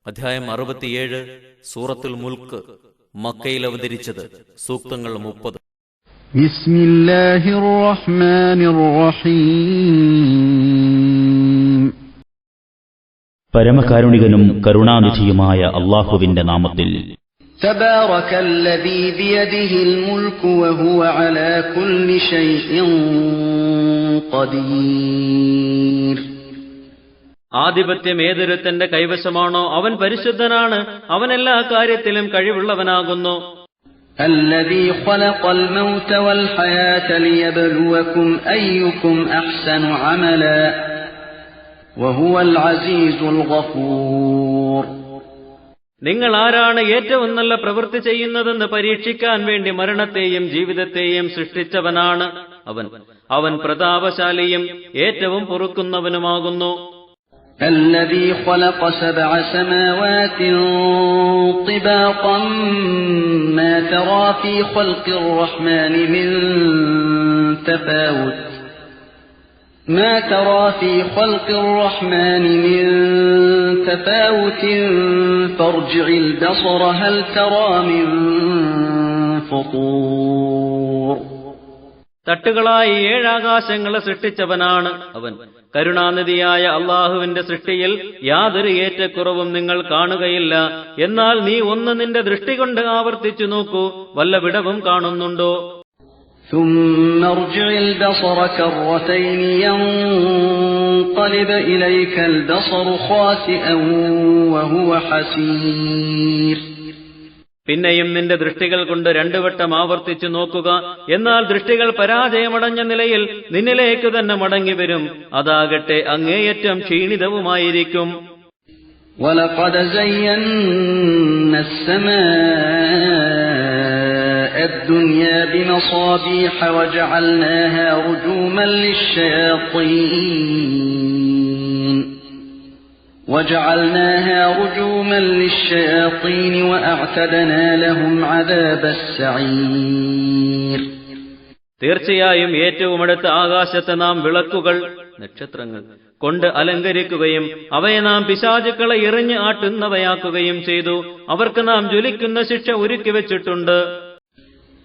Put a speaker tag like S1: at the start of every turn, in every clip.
S1: അധ്യായം 67 സൂറത്തുൽ മുൽക്ക്. മക്കയിൽ അവതരിച്ചത്. സൂക്തങ്ങൾ 30.
S2: ബിസ്മില്ലാഹിർ റഹ്മാനിർ റഹീം.
S3: പരമകാരുണികനും കരുണാനിധിയുമായ അല്ലാഹുവിന്റെ നാമത്തിൽ.
S2: തബാറകല്ലദീ ബിയദിഹിൽ മുൽക്കു വഹുവ അലാ കുല്ലി ശൈഇൻ ഖദീർ.
S4: ആധിപത്യം ഏതൊരുത്തന്റെ കൈവശമാണോ അവൻ പരിശുദ്ധനാണ്, അവൻ എല്ലാ കാര്യത്തിലും കഴിവുള്ളവനാകുന്നു.
S2: الذي خلق الموت والحياة ليبلوكم أيكم أحسن عملا وهو العزيز الغفور.
S4: നിങ്ങൾ ആരാണ് ഏറ്റവും നല്ല പ്രവൃത്തി ചെയ്യുന്നതെന്ന് പരീക്ഷിക്കാൻ വേണ്ടി മരണത്തെയും ജീവിതത്തെയും സൃഷ്ടിച്ചവനാണ് അവൻ പ്രതാപശാലിയും ഏറ്റവും പൊറുക്കുന്നവനുമാകുന്നു.
S2: الذي خلق 7 سماوات طباقا ما ترى في خلق الرحمن من تفاوت فارجع البصر هل ترى من فطور.
S4: തട്ടുകളായി 7 ആകാശങ്ങളെ സൃഷ്ടിച്ചവനാണ് അവൻ. കരുണാനിധിയായ അള്ളാഹുവിന്റെ സൃഷ്ടിയിൽ യാതൊരു ഏറ്റക്കുറവും നിങ്ങൾ കാണുകയില്ല. എന്നാൽ നീ ഒന്ന് നിന്റെ ദൃഷ്ടി കൊണ്ട് ആവർത്തിച്ചു നോക്കൂ, വല്ല വിടവും കാണുന്നുണ്ടോ?
S2: ثم ارجع البصر كرتين ينقلب إليك البصر خاسئا وهو حسير.
S4: പിന്നെയും നിന്റെ ദൃഷ്ടികൾ കൊണ്ട് 2 വട്ടം ആവർത്തിച്ചു നോക്കുക, എന്നാൽ ദൃഷ്ടികൾ പരാജയമടഞ്ഞ നിലയിൽ നിന്നിലേക്ക് തന്നെ മടങ്ങിവരും. അതാകട്ടെ അങ്ങേയറ്റം ക്ഷീണിതവുമായിരിക്കും.
S2: وَلَقَدْ زَيَّنَّا السَّمَاءَ الدُّنْيَا بِمَصَابِيحَ وَجَعَلْنَاهَا رُجُومًا لِلشَّيَاطِينِ وَأَعْتَدْنَا لَهُمْ عَذَابَ السَّعِيرِ.
S4: തീർച്ചയായും ഏറ്റവും അടുത്ത ആകാശത്തെ നാം വിളക്കുകൾ, നക്ഷത്രങ്ങൾ കൊണ്ട് അലങ്കരിക്കുകയും അവയെ നാം പിശാചുക്കളെ എറിഞ്ഞ് ആട്ടുന്നവയാക്കുകയും ചെയ്തു. അവർക്ക് നാം ജ്വലിക്കുന്ന ശിക്ഷ ഒരുക്കി വെച്ചിട്ടുണ്ട്.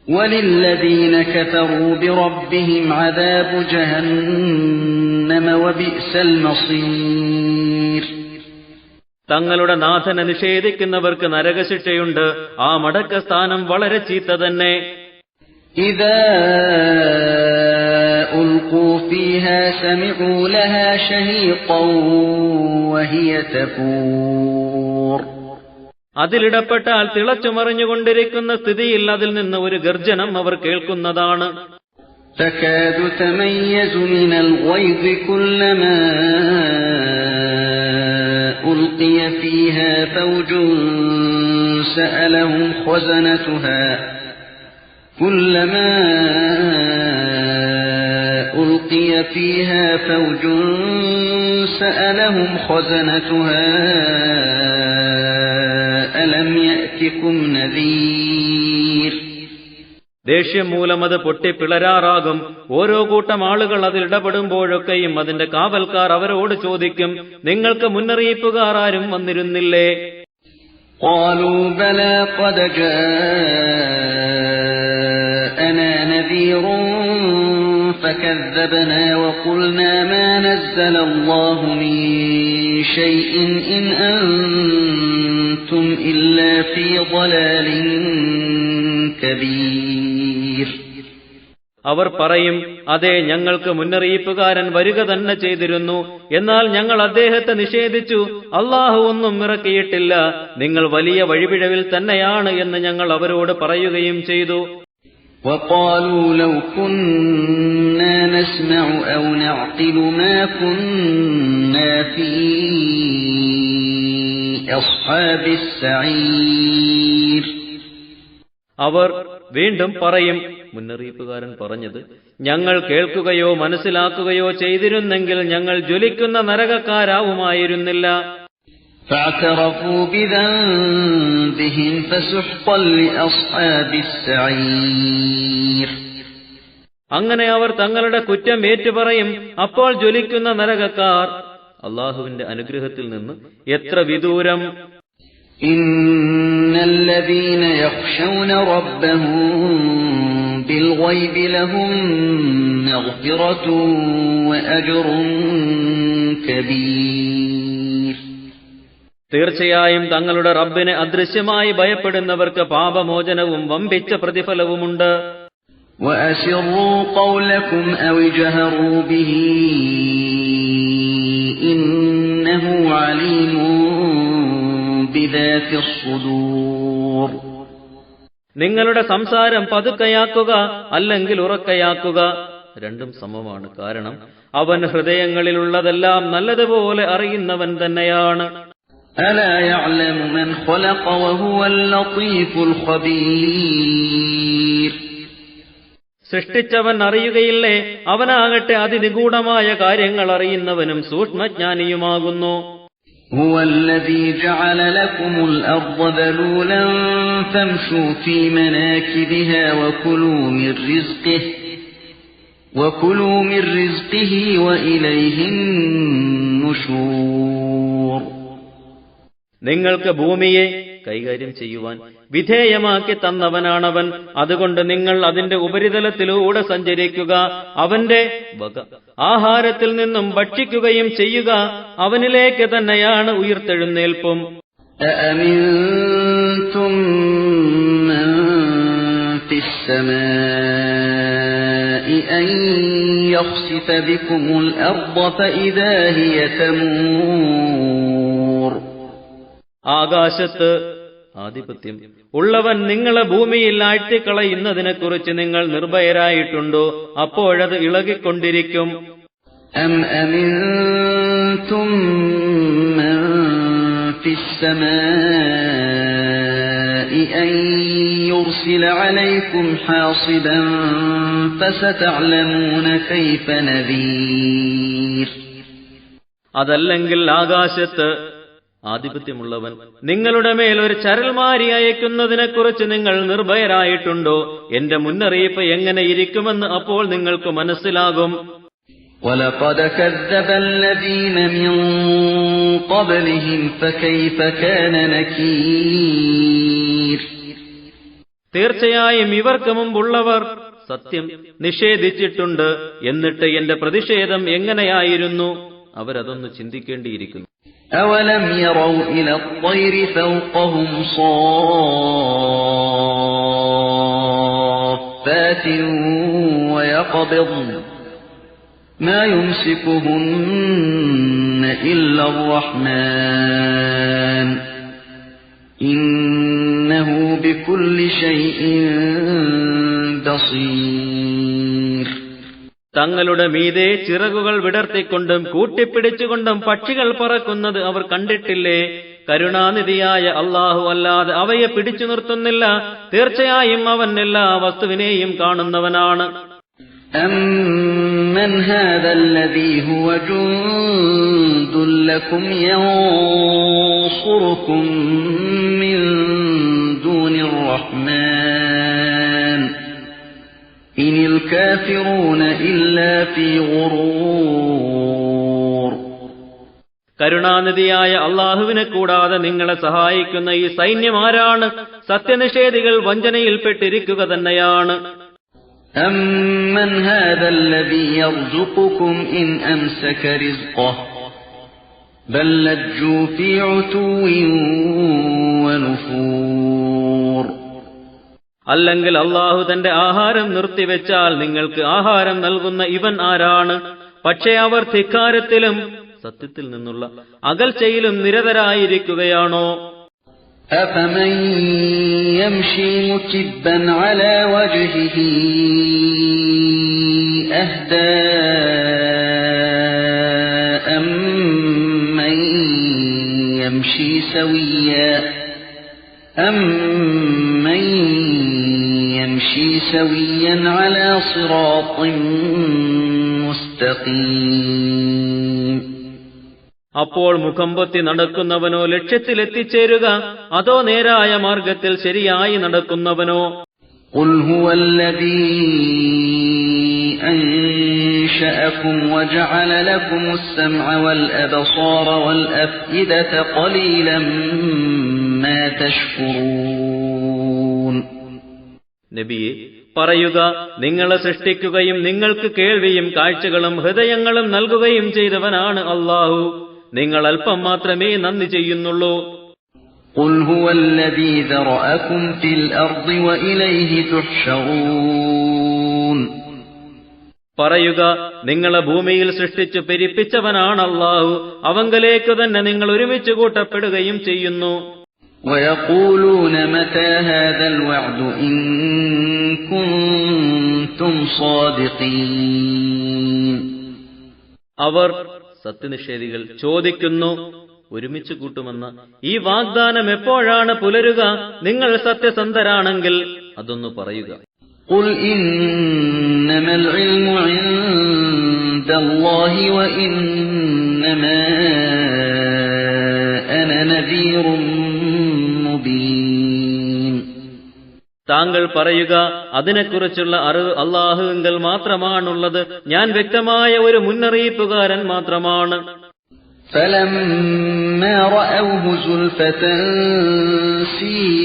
S2: وَلِلَّذِينَ كَفَرُوا بِرَبِّهِمْ عَذَابُ جَهَنَّمَ وَبِئْسَ الْمَصِيرُ.
S4: തങ്ങളുടെ നാഥനെ നിഷേധിക്കുന്നവർക്ക് നരകശിക്ഷയുണ്ട്. ആ മടക്കസ്ഥാനം വളരെ ചീത്ത തന്നെ.
S2: إِذَا أُلْقُوا فِيهَا سَمِعُوا لَهَا شَهِيقًا وَهِيَ تَفُورُ.
S4: അതിലിടപെട്ടാൽ തിളച്ചുമറിഞ്ഞുകൊണ്ടിരിക്കുന്ന സ്ഥിതിയിൽ അതിൽ നിന്ന് ഒരു ഗർജനം അവർ കേൾക്കുന്നതാണ്.
S2: تَكَادُ تَمَيَّزُ مِنَ الْغَيْظِ كُلَّمَا أُلْقِيَ فِيهَا فَوْجٌ سَأَلَهُمْ خَزَنَتُهَا أَلَمْ يَأْتِكُمْ نَذِيرٌ.
S4: ദേഷ്യം മൂലം അത് പൊട്ടിപ്പിളരാറാകും. ഓരോ കൂട്ടം ആളുകൾ അതിൽ ഇടപെടുമ്പോഴൊക്കെയും അതിന്റെ കാവൽക്കാർ അവരോട് ചോദിക്കും, നിങ്ങൾക്ക് മുന്നറിയിപ്പുകാർ ആരും വന്നിരുന്നില്ലേ?
S2: قَالُوا بَلَى قَدْ جَاءَنَا نَذِيرٌ فَكَذَّبْنَا وَقُلْنَا مَا نَزَّلَ اللَّهُ مِن شَيْءٍ إِنْ أَنْتُمْ إِلَّا فِي ضَلَالٍ كَبِيرٍ.
S4: അവർ പറയും, അതെ, ഞങ്ങൾക്ക് മുന്നറിയിപ്പുകാരൻ വരിക തന്നെ ചെയ്തിരുന്നു, എന്നാൽ ഞങ്ങൾ അദ്ദേഹത്തെ നിഷേധിച്ചു. അള്ളാഹു ഒന്നും ഇറക്കിയിട്ടില്ല, നിങ്ങൾ വലിയ വഴിപിഴവിൽ തന്നെയാണ് എന്ന് ഞങ്ങൾ അവരോട് പറയുകയും ചെയ്തു.
S2: وَقَالُوا لَوْ كُنَّا نَسْمَعُ أَوْ نَعْقِلُ مَا كُنَّا فِي أَصْحَابِ السَّعِيرِ.
S4: അവർ വീണ്ടും പറയും, മുന്നറിയിപ്പുകാരൻ പറഞ്ഞത്, ഞങ്ങൾ കേൾക്കുകയോ മനസ്സിലാക്കുകയോ ചെയ്തിരുന്നെങ്കിൽ ഞങ്ങൾ ജ്വലിക്കുന്ന നരകക്കാരാവുമായിരുന്നില്ല.
S2: فاعترفوا بذنبهم فسحقا لأصحاب السعير.
S4: അങ്ങനെ അവർ തങ്ങളുടെ കുറ്റം ഏറ്റുപറയും. അപ്പോൾ ജ്വലിക്കുന്ന നരകക്കാർ അള്ളാഹുവിന്റെ അനുഗ്രഹത്തിൽ നിന്ന് എത്ര വിദൂരം.
S2: ഇന്നല്ലദീന യഖ്ശൗന റബ്ബഹും ബിൽഗൈബി ലഹും മഗ്ഫിറതുൻ വഅജ്റുൻ കബീർ.
S4: തീർച്ചയായും തങ്ങളുടെ റബ്ബിനെ അദൃശ്യമായി ഭയപ്പെടുന്നവർക്ക് പാപമോചനവും വമ്പിച്ച പ്രതിഫലവുമുണ്ട്.
S2: وَأَسِرُّوا قَوْلَكُمْ أَوْ اجْهَرُوا بِهِ إِنَّهُ عَلِيمٌ بِذَاتِ الصُّدُورِ.
S4: നിങ്ങളുടെ സംസാരം പതുക്കെയാക്കുക അല്ലെങ്കിൽ ഉറക്കയാക്കുക, രണ്ടും സമമാണ്. കാരണം അവൻ ഹൃദയങ്ങളിലുള്ളതെല്ലാം നല്ലതുപോലെ അറിയുന്നവൻ തന്നെയാണ്.
S2: أَلَا يَعْلَمُ مَنْ خَلَقَ وَهُوَ اللَّطِيفُ الْخَبِيرُ.
S4: സൃഷ്ടിച്ചവൻ അറിയുകയില്ലേ, അവനാകട്ടെ അതിനിഗൂഢമായ കാര്യങ്ങൾ അറിയുന്നവനും സൂക്ഷ്മജ്ഞാനിയുമാകുന്നു.
S2: هُوَ الَّذِي جَعَلَ لَكُمُ الْأَرْضَ ذَلُولًا فَامْشُوا فِي مَنَاكِبِهَا وَكُلُوا مِنْ رِزْقِهِ وَإِلَيْهِ النُّشُورُ. നിങ്ങൾക്ക് ഭൂമിയെ കൈകാര്യം ചെയ്യുവാൻ വിധേയമാക്കി തന്നവനാണവൻ. അതുകൊണ്ട് നിങ്ങൾ അതിന്റെ ഉപരിതലത്തിലൂടെ സഞ്ചരിക്കുക, അവന്റെ വക ആഹാരത്തിൽ നിന്നും ഭക്ഷിക്കുകയും ചെയ്യുക. അവനിലേക്ക് തന്നെയാണ് ഉയിർത്തെഴുന്നേൽപ്പും. أَأَمِنْتُمْ مَنْ فِي السَّمَاءِ أَنْ يَخْسِفَ بِكُمُ الْأَرْضَ فَإِذَا هِيَ تَمُورُ.
S4: ആകാശത്ത് ആധിപത്യം ഉള്ളവൻ നിങ്ങളെ ഭൂമിയിൽ ആഴ്ത്തിക്കളയുന്നതിനെക്കുറിച്ച് നിങ്ങൾ നിർഭയരായിട്ടുണ്ടോ? അപ്പോഴത് ഇളകിക്കൊണ്ടിരിക്കും.
S2: أَمْ أَمِنْتُمْ مَنْ فِي السَّمَاءِ أَنْ يُرْسِلَ عَلَيْكُمْ حَاصِبًا فَسَتَعْلَمُونَ كَيْفَ نَذِيرٌ.
S4: അതല്ലെങ്കിൽ ആകാശത്ത് ആധിപത്യമുള്ളവൻ നിങ്ങളുടെ മേൽ ഒരു ചരൽമാരി അയക്കുന്നതിനെക്കുറിച്ച് നിങ്ങൾ നിർഭയരായിട്ടുണ്ടോ? എന്റെ മുന്നറിയിപ്പ് എങ്ങനെയിരിക്കുമെന്ന് അപ്പോൾ നിങ്ങൾക്ക് മനസ്സിലാകും.
S2: وَلَقَدْ كَذَّبَ الَّذِينَ مِنْ قَبْلِهِمْ فَكَيْفَ كَانَ نَكِيرٌ.
S4: തീർച്ചയായും ഇവർക്ക് മുമ്പുള്ളവർ സത്യം നിഷേധിച്ചിട്ടുണ്ട്. എന്നിട്ട് എന്റെ പ്രതിഷേധം എങ്ങനെയായിരുന്നു? അവരതൊന്ന് ചിന്തിക്കേണ്ടിയിരിക്കുന്നു.
S2: أَوَلَمْ يَرَوْا إِلَى الطَّيْرِ فَوْقَهُمْ صَافَّاتٍ وَيَقْبِضْنَ مَا يُمْسِكُهُنَّ إِلَّا الرَّحْمَنُ إِنَّهُ بِكُلِّ شَيْءٍ بَصِيرٌ.
S4: തങ്ങളുടെ മീതെ ചിറകുകൾ വിടർത്തിക്കൊണ്ടും കൂട്ടിപ്പിടിച്ചുകൊണ്ടും പക്ഷികൾ പറക്കുന്നത് അവർ കണ്ടിട്ടില്ലേ? കരുണാനിധിയായ അല്ലാഹു അല്ലാതെ അവയെ പിടിച്ചു നിർത്തുന്നില്ല. തീർച്ചയായും അവൻ എല്ലാ വസ്തുവിനെയും കാണുന്നവനാണ്.
S2: أَمَّنْ هَذَا الَّذِي هُوَ جُندٌ لَكُمْ يَنصُرُكُم مِّن دُونِ الرَّحْمَنِ إِنِ الْكَافِرُونَ إِلَّا فِي غُرُورٍ.
S4: കരുണാനിധിയായ അള്ളാഹുവിനെ കൂടാതെ നിങ്ങളെ സഹായിക്കുന്ന ഈ സൈന്യം ആരാണ്? സത്യനിഷേധികൾ വഞ്ചനയിൽപ്പെട്ടിരിക്കുക തന്നെയാണ്.
S2: أَمَّنْ هَذَا الَّذِي يَرْزُقُكُمْ إِنْ أَمْسَكَ رِزْقَهُ بَلْ لَجُّوا فِي عُتُوٍّ وَنُفُورٍ.
S4: അല്ലെങ്കിൽ അള്ളാഹു തന്റെ ആഹാരം നിർത്തിവെച്ചാൽ നിങ്ങൾക്ക് ആഹാരം നൽകുന്ന ഇവൻ ആരാണ്? പക്ഷേ അവർ ധിക്കാരത്തിലും സത്യത്തിൽ നിന്നുള്ള അകൽച്ചയിലും നിരതരായിരിക്കുകയാണോ?
S2: أَفَمَنْ يَمْشِي مُكِبًّا عَلَى وَجْهِهِ أَهْدَىٰ أَمَّنْ يَمْشِي سَوِيًّا عَلَى صِرَاطٍ مُسْتَقِيمٍ.
S4: അപ്പോൾ മുഖംപൊത്തി നടക്കുന്നവനോ ലക്ഷ്യത്തിലെത്തിച്ചേരുക, അതോ നേരായ മാർഗത്തിൽ ശരിയായി നടക്കുന്നവനോ?
S2: قُلْ هُوَ الَّذِي أَنشَأَكُمْ وَجَعَلَ لَكُمُ السَّمْعَ وَالْأَبْصَارَ وَالْأَفْئِدَةَ قَلِيلًا مَا تشكرون.
S4: നബിയെ പറയുക, നിങ്ങളെ സൃഷ്ടിക്കുകയും നിങ്ങൾക്ക് കേൾവിയും കാഴ്ചകളും ഹൃദയങ്ങളും നൽകുകയും ചെയ്തവനാണ് അല്ലാഹു. നിങ്ങൾ അല്പം മാത്രമേ നന്ദി ചെയ്യുന്നുള്ളൂ.
S2: قل هو الذي ذرأكم في الأرض وإليه تحشرون.
S4: പറയുക, നിങ്ങളെ ഭൂമിയിൽ സൃഷ്ടിച്ചു പെരുപ്പിച്ചവനാണ് അല്ലാഹു. അവങ്കലേക്ക് തന്നെ നിങ്ങൾ ഒരുമിച്ച് കൂട്ടപ്പെടുകയും ചെയ്യുന്നു.
S2: ويقولون متى هذا الوعد إن كنتم صادقين.
S4: അവർ സത്യനിഷേധികൾ ചോദിക്കുന്നു, ഒരുമിച്ച് കൂട്ടുമെന്ന ഈ വാഗ്ദാനം എപ്പോഴാണ് പുലരുക? നിങ്ങൾ സത്യസന്ധരാണെങ്കിൽ അതൊന്നു പറയുക.
S2: قل إنما العلم عند الله وإنما أنا نذير مبين.
S4: താങ്കൾ പറയുക, അതിനെക്കുറിച്ചുള്ള അറിവ് അല്ലാഹുവിങ്കൽ മാത്രമാണുള്ളത്. ഞാൻ വ്യക്തമായ ഒരു മുന്നറിയിപ്പുകാരൻ മാത്രമാണ്.
S2: فلما رأوه زلفة سيئت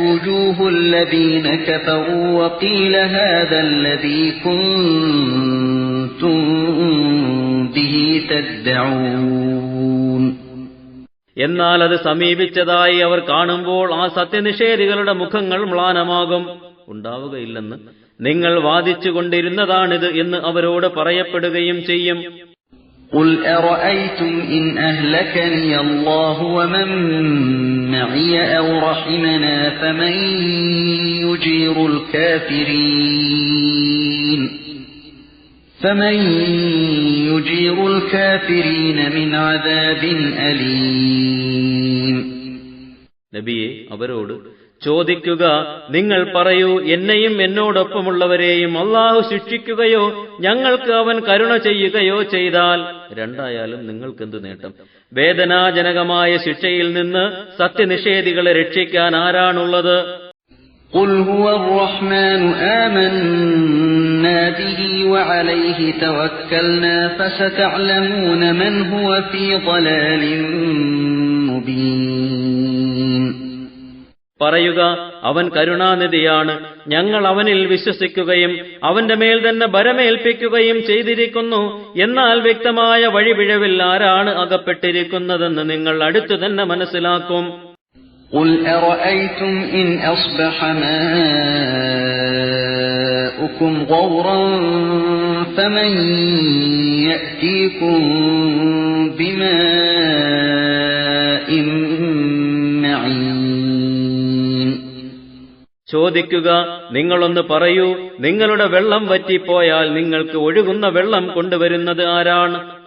S2: وجوه الذين كفروا وقيل هذا الذي كنتم به تدعون.
S4: എന്നാൽ അത് സമീപിച്ചതായി അവർ കാണുമ്പോൾ ആ സത്യനിഷേധികളുടെ മുഖങ്ങൾ മ്ലാനമാകും. ഉണ്ടാവുകയില്ലെന്ന് നിങ്ങൾ വാദിച്ചുകൊണ്ടിരുന്നതാണിത് എന്ന് അവരോട് പറയപ്പെടുകയും ചെയ്യും.
S2: قل أرأيتم إن أهلكني الله ومن معي أو رحمنا فمن يجير الكافرين من عذاب أليم.
S4: നബിയെ അവരോട് ചോദിക്കുക, നിങ്ങൾ പറയൂ, എന്നെയും എന്നോടൊപ്പമുള്ളവരെയും അല്ലാഹു ശിക്ഷിക്കുകയോ ഞങ്ങൾക്ക് അവൻ കരുണ ചെയ്യുകയോ ചെയ്താൽ രണ്ടായാലും നിങ്ങൾക്കെന്ത് നേട്ടം? വേദനാജനകമായ ശിക്ഷയിൽ നിന്ന് സത്യനിഷേധികളെ രക്ഷിക്കാൻ ആരാണുള്ളത്?
S2: قل هو الرحمن آمنا به وعليه توكلنا فستعلمون من هو في ضلال مبين.
S4: പറയുക, അവൻ കരുണാനിധിയാണ്. ഞങ്ങൾ അവനിൽ വിശ്വസിക്കുകയും അവന്റെ മേൽ തന്നെ ഭരമേൽപ്പിക്കുകയും ചെയ്തിരിക്കുന്നു. എന്നാൽ വ്യക്തമായ വഴിപിഴവിൽ ആരാണ് അകപ്പെട്ടിരിക്കുന്നതെന്ന് നിങ്ങൾ അടുത്തു തന്നെ മനസ്സിലാക്കും.
S2: قل أرأيتم إن أصبح ماؤكم غورا فمن يأتيكم بماء معين.
S4: ചോദിക്കുക, നിങ്ങളൊന്ന് പറയൂ, നിങ്ങളുടെ വെള്ളം വറ്റിപ്പോയാൽ നിങ്ങൾക്ക് ഒഴുകുന്ന വെള്ളം കൊണ്ടുവരുന്നത് ആരാണ്?